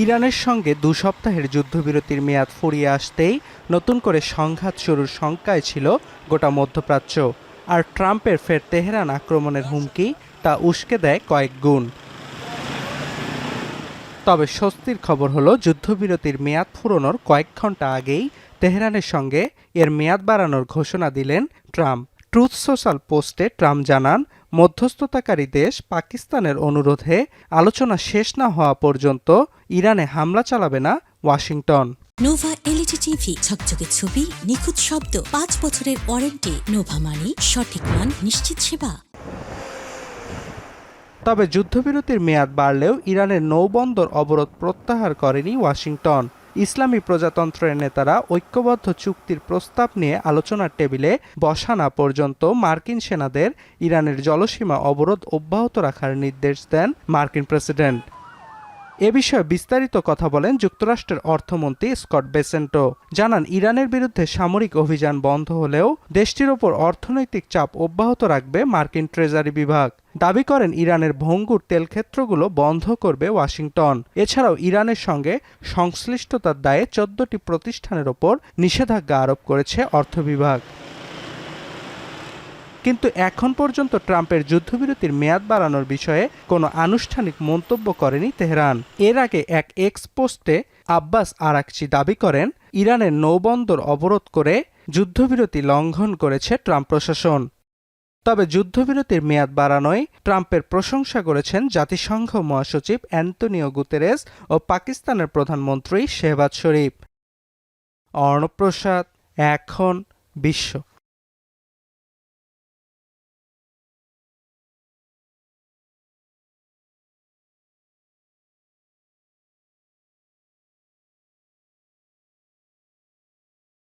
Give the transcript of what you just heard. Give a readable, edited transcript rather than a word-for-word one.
ইরানের সঙ্গে ২ সপ্তাহের যুদ্ধবিরতির মেয়াদ ফুরিয়ে আসতেই নতুন করে সংঘাত শুরুর শঙ্কায় ছিল গোটা মধ্যপ্রাচ্য। আর ট্রাম্পের ফের তেহরান আক্রমণের হুমকি তা উস্কে দেয় কয়েক গুণ। তবে স্বস্তির খবর হলো, যুদ্ধবিরতির মেয়াদ ফুরোনোর কয়েক ঘণ্টা আগেই তেহরানের সঙ্গে এর মেয়াদ বাড়ানোর ঘোষণা দিলেন ট্রাম্প। ট্রুথ সোশ্যাল পোস্টে ট্রাম্প জানান, মধ্যস্থতাকারী দেশ পাকিস্তানের অনুরোধে আলোচনা শেষ না হওয়া পর্যন্ত ইরানে হামলা চালাবে না ওয়াশিংটন। নোভা এলইডি টিভি, ঝকঝকে ছবি, নিখুঁত শব্দ, ৫ বছরের ওয়ারেন্টি। নোভা মানি সঠিক মান, নিশ্চিত সেবা। তবে যুদ্ধবিরতির মেয়াদ বাড়লেও ইরানের নৌবন্দর অবরোধ প্রত্যাহার করেনি ওয়াশিংটন। ইসলামী প্রজাতন্ত্রের নেতারা ঐক্যবদ্ধ চুক্তির প্রস্তাব নিয়ে আলোচনার টেবিলে বসা না পর্যন্ত মার্কিন সেনাদের ইরানের জলসীমা অবরোধ অব্যাহত রাখার নির্দেশ দেন মার্কিন প্রেসিডেন্ট। এ বিষয়ে বিস্তারিত কথা বলেন যুক্তরাষ্ট্রের অর্থমন্ত্রী স্কট বেসেন্টো। জানান, ইরানের বিরুদ্ধে সামরিক অভিযান বন্ধ হলেও দেশটির ওপর অর্থনৈতিক চাপ অব্যাহত রাখবে মার্কিন ট্রেজারি বিভাগ। দাবি করেন, ইরানের ভঙ্গুর তেলক্ষেত্রগুলো বন্ধ করবে ওয়াশিংটন। এছাড়াও ইরানের সঙ্গে সংশ্লিষ্টতার দায়ে ১৪টি প্রতিষ্ঠানের ওপর নিষেধাজ্ঞা আরোপ করেছে অর্থ বিভাগ। কিন্তু এখন পর্যন্ত ট্রাম্পের যুদ্ধবিরতির মেয়াদ বাড়ানোর বিষয়ে কোনো আনুষ্ঠানিক মন্তব্য করেনি তেহরান। এর আগে এক এক্স পোস্টে আব্বাস আরাকচি দাবি করেন, ইরানের নৌবন্দর অবরোধ করে যুদ্ধবিরতি লঙ্ঘন করেছে ট্রাম্প প্রশাসন। তবে যুদ্ধবিরতির মেয়াদ বাড়ানোয় ট্রাম্পের প্রশংসা করেছেন জাতিসংঘ মহাসচিব অ্যান্তনিও গুতেরেস ও পাকিস্তানের প্রধানমন্ত্রী শেহবাজ শরীফ। অর্ণব প্রসাদ, এখন বিশ্ব।